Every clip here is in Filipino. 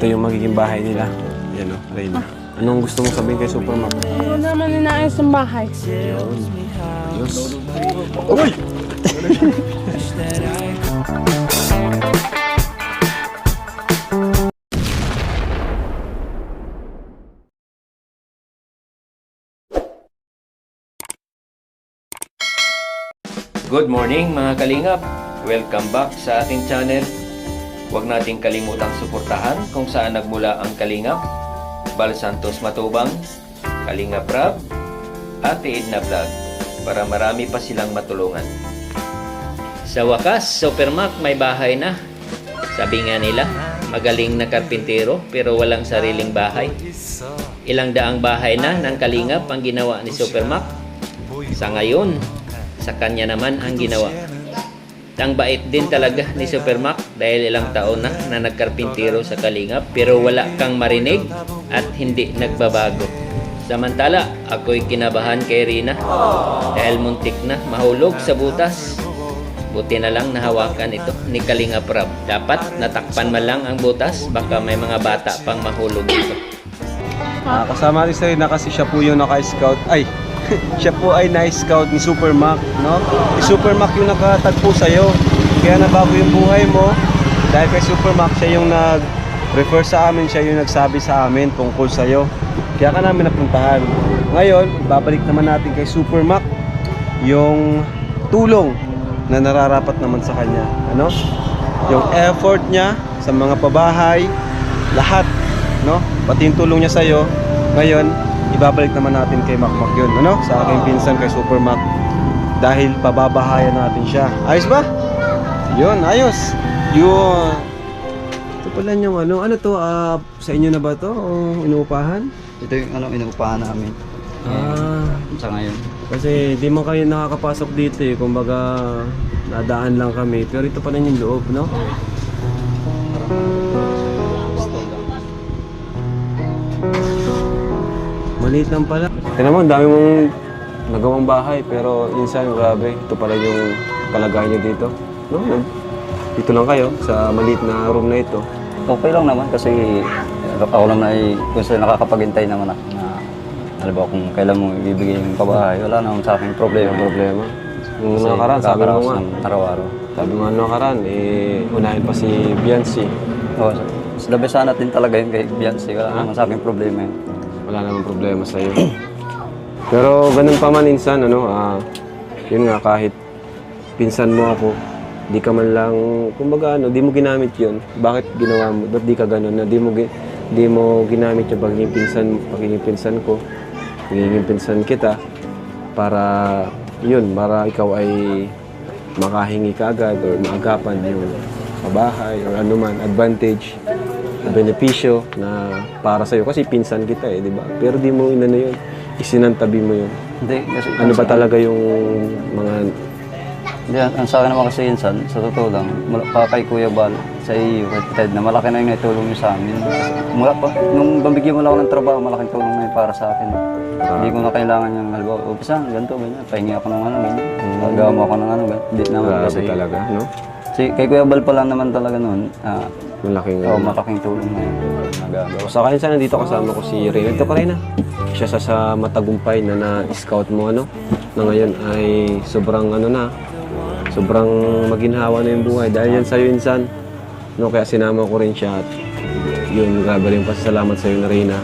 Ito yung magiging bahay nila. Yan o, Reyna. Anong gusto mong sabihin kay Supermac? Ako naman inaayos ang bahay. Diyos. Uy! Good morning mga kalingap! Welcome back sa ating channel. Huwag nating kalimutang suportahan kung saan nagmula ang Kalingap, Bal Santos Matubang, Kalingap Rab, Ate Edna Vlog para marami pa silang matulungan. Sa wakas, Supermac may bahay na. Sabi nga nila, magaling na karpintero pero walang sariling bahay. Ilang daang bahay na ng Kalingap ang ginawa ni Supermac. Sa ngayon, sa kanya naman ang ginawa. Ang bait din talaga ni Supermac dahil ilang taon na nagkarpintero sa Kalingap pero wala kang marinig at hindi nagbabago. Samantala, ako'y kinabahan kay Rina dahil muntik na mahulog sa butas. Buti na lang nahawakan ito ni Kalingap Rab. Dapat natakpan man lang ang butas, baka may mga bata pang mahulog ito. Kasama rin sa Reyna kasi siya po yung naka-scout. Ay! Siya po ay na-scout ni Supermac, no? Si Supermac yung nakatagpo sa'yo. Kaya nabago yung buhay mo. Dahil kay Supermac, siya yung nag-refer sa amin, siya yung nagsabi sa amin tungkol sa'yo. Kaya ka namin napuntahan. Ngayon, babalik naman natin kay Supermac yung tulong na nararapat naman sa kanya. Ano? Yung effort niya sa mga pabahay, lahat, no? Pati yung tulong niya sa'yo. Ngayon, ibabalik naman natin kay Macmac yun, ano? Sa aking pinsan kay Supermac. Dahil pababahayan natin siya. Ayos ba? Yun, ayos. Yun. Ito pala yung ano to? Sa inyo na ba to? O inuupahan? Ito yung inuupahan namin. Sa ngayon. Kasi di man kayo nakakapasok dito eh. Kumbaga, nadaan lang kami. Pero ito pala yung loob, no? Maliit lang pala. Tignan mo, ang dami mong nagawang bahay. Pero minsan, grabe. Ito pala yung kalagayan nyo dito. No? Dito lang kayo sa maliit na room na ito. Okay lang naman kasi ako lang na kung saan nakakapaghintay naman ako na halimbawa kung kailan mo ibibigay yung pabahay, wala naman sa akin problema. Nung nakaraan, sabi mo nga. Araw-araw. Sabi mo nga nakaraan, unahin pa si Biancy. Oo, sa labesan natin talaga yun kay Biancy, wala naman sa akin problema yun. Wala namang problema sa iyo. Pero ganun pa man minsan, yun nga, kahit pinsan mo ako, di ka man lang, kumbaga di mo ginamit yun. Bakit ginawa mo? Ba't di ka ganun? Na di mo ginamit yung pagiging pinsan ko, pagiging pinsan kita, para ikaw ay makahingi ka agad or maagapan yung kabahay or anuman, advantage, benepisyo na para sa'yo. Kasi pinsan kita di ba? Pero di mo inano yun, isinantabi mo yun. Hindi, kasi Ano ba talaga yung mga... Hindi, ang sa akin naman kasi insan, sa totoo lang, mula pa kay Kuya Bal, sa iyo, kay Ted, na malaki na yung naitulong niyo sa amin. Kasi mula pa, nung bambigyan mo lang ako ng trabaho, malaking tulong na yun para sa akin. Hindi ko na kailangan yung halimbawa, umpisa, ganito, ganyan, pahingi ako ng ganyan. Magawa mo ako ng hindi naman kasi. Grabe talaga, no? Kasi kay Kuya Bal pa lang naman talaga noon, malaking tulong na yun. Nagagawa. Sa kanya sana dito kasama ko si Reyna. Ito ka Reyna. Siya sa matagumpay na na-scout mo, na ngayon ay sobrang sobrang maginhawa na yung buhay. Dahil yan sa'yo insan. Kaya sinama ko rin siya at yun, grabe rin pasasalamat sa'yo na Reyna.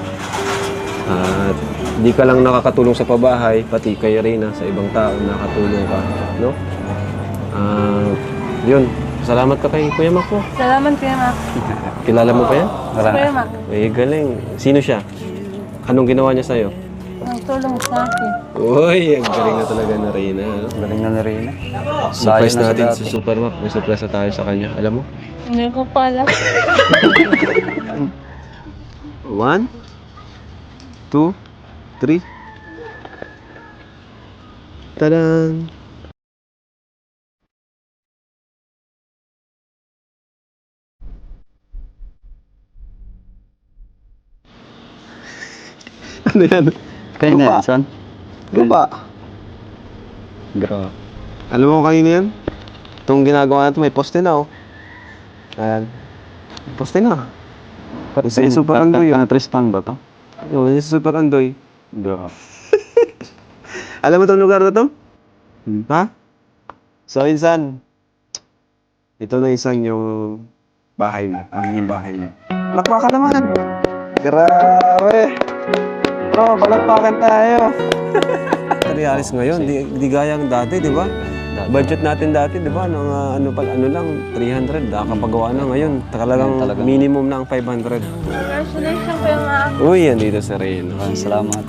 At di ka lang nakakatulong sa pabahay, pati kay Reyna, sa ibang tao nakatulong ka, no? Yun, salamat ka kay Kuya Mac po. Salamat Kuya Mac. Kilala mo pa yan? Kuya Mac. Galing. Sino siya? Anong ginawa niya sa'yo? Nagtulong sa akin. Uy, ang galing na talaga na Reyna. Galing na rin. Surprise natin sa Supermac. May surprise na tayo sa kanya. Alam mo? Hindi ko pala. 1, 2, 3. Tadaan! Ano yan? Kaya na, insan? Lupa. Grabe. Alam mo kanina yan? Itong ginagawa natin may poste na Ayan. Poste na. Sa Super Andoy. Tristan ba to? Yung sa Super Andoy. Alam mo itong lugar na to? Ha? So, insan, ito na isang yung bahay mo. Ang bahay mo. Palakpakan naman. Grabe. Bro, palakpakan tayo. Realis ngayon, di gayang dati, di ba? Budget natin dati, di ba? Nung, ano lang, 300. Nakakapagawa na ngayon. Talagang minimum na ang 500. Congratulations po yung mga Uy, yan dito sa Reyna. Maraming salamat.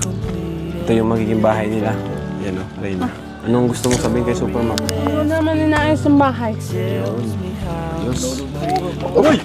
Ito yung magiging bahay nila. Yan o, Reyna. Anong gusto mong sabihin kay Supermac? Ako naman inaayos ang bahay. Diyos. Uy!